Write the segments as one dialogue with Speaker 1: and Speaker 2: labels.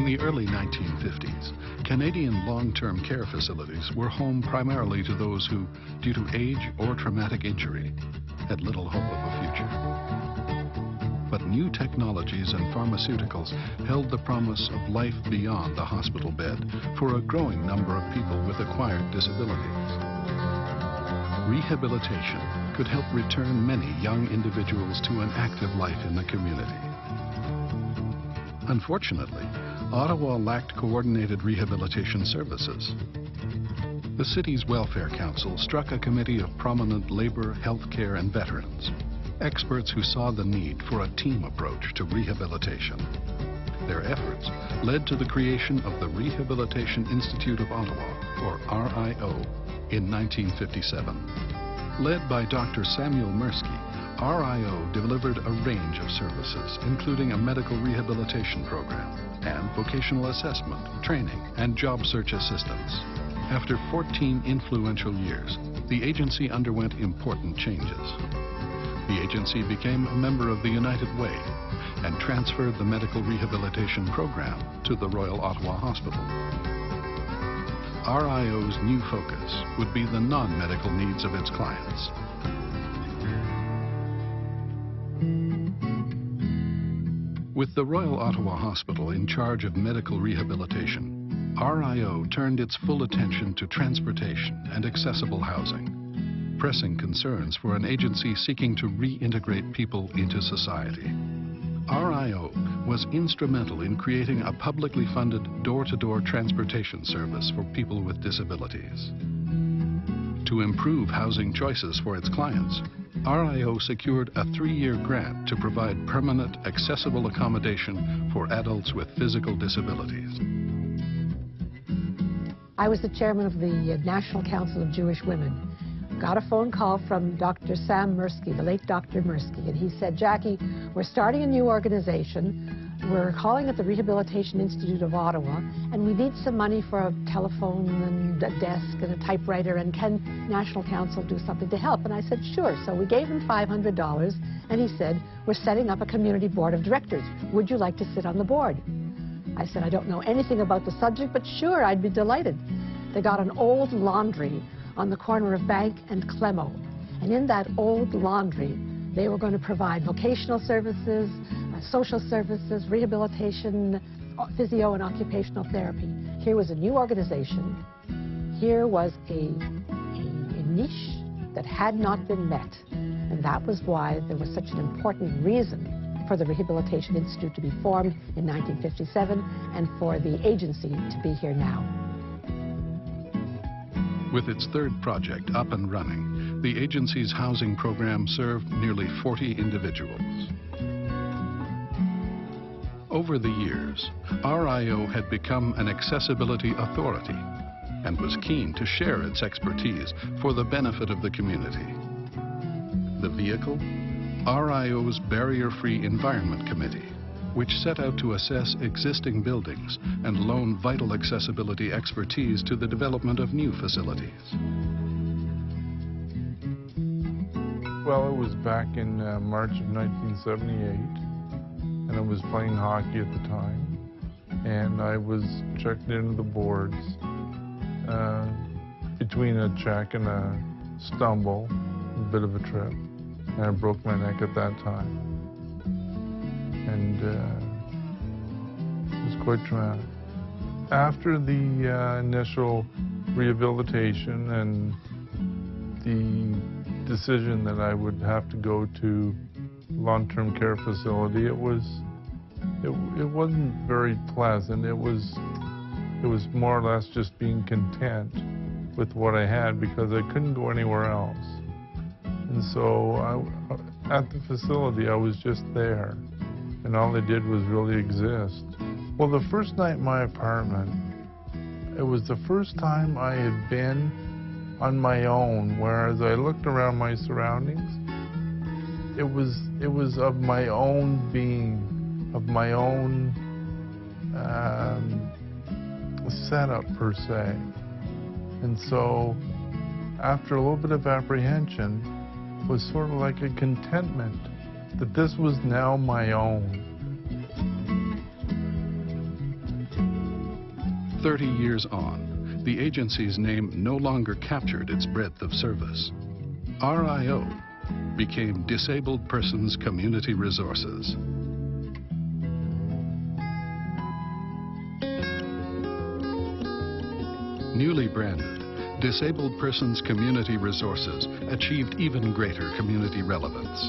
Speaker 1: the early 1950s, Canadian long-term care facilities were home primarily to those who, due to age or traumatic injury, had little hope of a future. But new technologies and pharmaceuticals held the promise of life beyond the hospital bed for a growing number of people with acquired disabilities. Rehabilitation could help return many young individuals to an active life in the community. Unfortunately, Ottawa lacked coordinated rehabilitation services. The city's Welfare Council struck a committee of prominent labor, healthcare, and veterans, experts who saw the need for a team approach to rehabilitation. Their efforts led to the creation of the Rehabilitation Institute of Ottawa, or RIO, in 1957. Led by Dr. Samuel Mirsky, RIO delivered a range of services, including a medical rehabilitation program and vocational assessment, training, and job search assistance. After 14 influential years, the agency underwent important changes. The agency became a member of the United Way and transferred the medical rehabilitation program to the Royal Ottawa Hospital. RIO's new focus would be the non-medical needs of its clients. With the Royal Ottawa Hospital in charge of medical rehabilitation, RIO turned its full attention to transportation and accessible housing, pressing concerns for an agency seeking to reintegrate people into society. RIO was instrumental in creating a publicly funded door-to-door transportation service for people with disabilities. To improve housing choices for its clients, RIO secured a 3-year grant to provide permanent, accessible accommodation for adults with physical disabilities.
Speaker 2: I was the chairman of the National Council of Jewish Women. Got a phone call from Dr. Sam Mirsky, the late Dr. Mirsky, and he said, "Jackie, we're starting a new organization. We're calling it the Rehabilitation Institute of Ottawa, and we need some money for a telephone and a desk and a typewriter, and can National Council do something to help?" And I said, "Sure." So we gave him $500, and he said, "We're setting up a community board of directors. Would you like to sit on the board?" I said, "I don't know anything about the subject, but sure, I'd be delighted." They got an old laundry on the corner of Bank and Clemo, and in that old laundry, they were going to provide vocational services, social services, rehabilitation, physio and occupational therapy. Here was a new organization. Here was a niche that had not been met. And that was why there was such an important reason for the Rehabilitation Institute to be formed in 1957 and for the agency to be here now.
Speaker 1: With its third project up and running, the agency's housing program served nearly 40 individuals. Over the years, RIO had become an accessibility authority and was keen to share its expertise for the benefit of the community. The vehicle? RIO's Barrier-Free Environment Committee, which set out to assess existing buildings and loan vital accessibility expertise to the development of new facilities.
Speaker 3: Well, it was back in March of 1978. And I was playing hockey at the time, and I was checked into the boards between a check and a stumble, a bit of a trip, and I broke my neck at that time, and it was quite traumatic. After the initial rehabilitation and the decision that I would have to go to long-term care facility, it wasn't very pleasant. It was more or less just being content with what I had because I couldn't go anywhere else. And so at the facility, I was just there, and all I did was really exist. Well, the first night in my apartment, it was the first time I had been on my own, whereas I looked around my surroundings, it was of my own being, of my own setup per se. And so after a little bit of apprehension, it was sort of like a contentment that this was now my own.
Speaker 1: 30 years on, the agency's name no longer captured its breadth of service. RIO became Disabled Persons Community Resources. Newly branded, Disabled Persons Community Resources achieved even greater community relevance.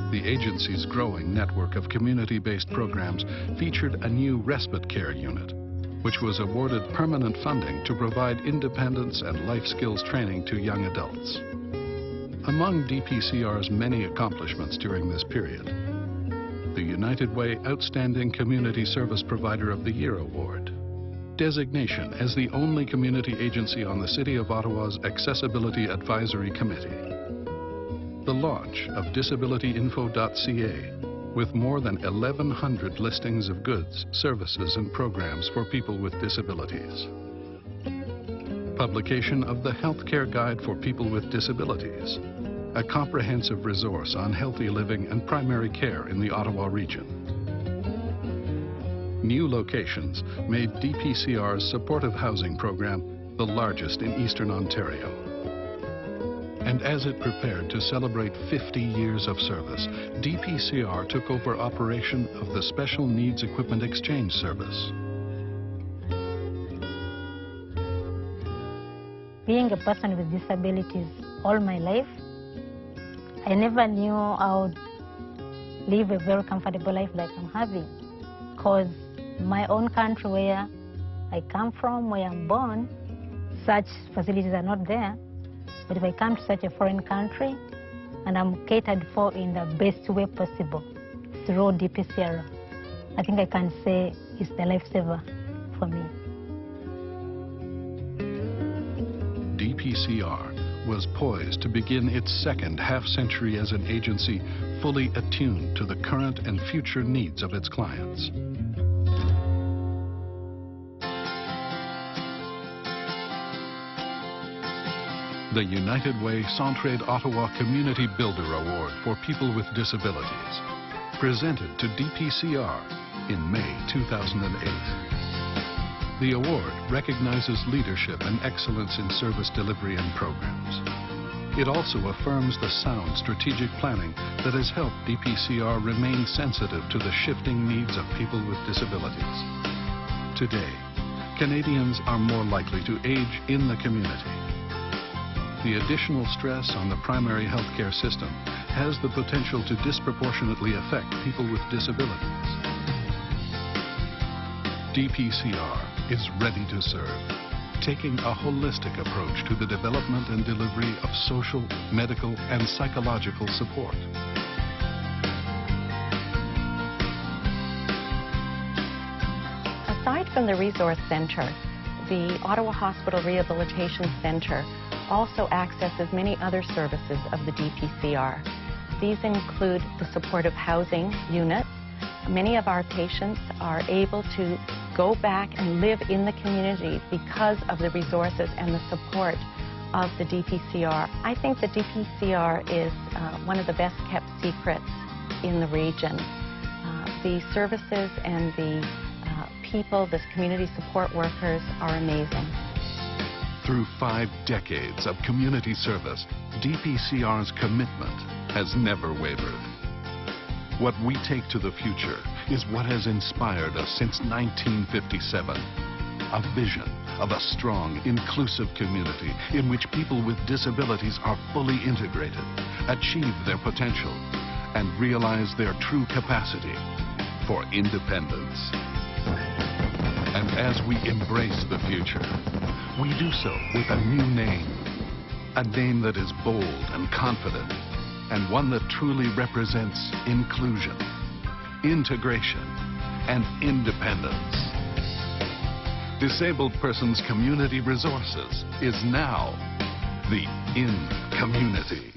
Speaker 1: The agency's growing network of community-based programs featured a new respite care unit, which was awarded permanent funding to provide independence and life skills training to young adults. Among DPCR's many accomplishments during this period, the United Way Outstanding Community Service Provider of the Year Award, designation as the only community agency on the City of Ottawa's Accessibility Advisory Committee, the launch of disabilityinfo.ca with more than 1,100 listings of goods, services and programs for people with disabilities, publication of the Healthcare Guide for People with Disabilities, a comprehensive resource on healthy living and primary care in the Ottawa region. New locations made DPCR's supportive housing program the largest in Eastern Ontario. And as it prepared to celebrate 50 years of service, DPCR took over operation of the Special Needs Equipment Exchange Service.
Speaker 4: Being a person with disabilities all my life, I never knew I would live a very comfortable life like I'm having. Because my own country where I come from, where I'm born, such facilities are not there. But if I come to such a foreign country and I'm catered for in the best way possible through DPCR, I think I can say it's the lifesaver for me.
Speaker 1: DPCR was poised to begin its second half-century as an agency fully attuned to the current and future needs of its clients. The United Way Centraide Ottawa Community Builder Award for People with Disabilities, presented to DPCR in May 2008. The award recognizes leadership and excellence in service delivery and programs. It also affirms the sound strategic planning that has helped DPCR remain sensitive to the shifting needs of people with disabilities. Today, Canadians are more likely to age in the community. The additional stress on the primary healthcare system has the potential to disproportionately affect people with disabilities. DPCR is ready to serve, taking a holistic approach to the development and delivery of social, medical, and psychological support.
Speaker 5: Aside from the Resource Centre, the Ottawa Hospital Rehabilitation Centre also accesses many other services of the DPCR. These include the supportive housing units. Many of our patients are able to go back and live in the community because of the resources and the support of the DPCR. I think the DPCR is one of the best kept secrets in the region. The services and the people, the community support workers are amazing.
Speaker 1: Through 5 decades of community service, DPCR's commitment has never wavered. What we take to the future is what has inspired us since 1957. A vision of a strong, inclusive community in which people with disabilities are fully integrated, achieve their potential, and realize their true capacity for independence. And as we embrace the future, we do so with a new name. A name that is bold and confident, and one that truly represents inclusion, integration, and independence. Disabled Persons Community Resources is now the in community.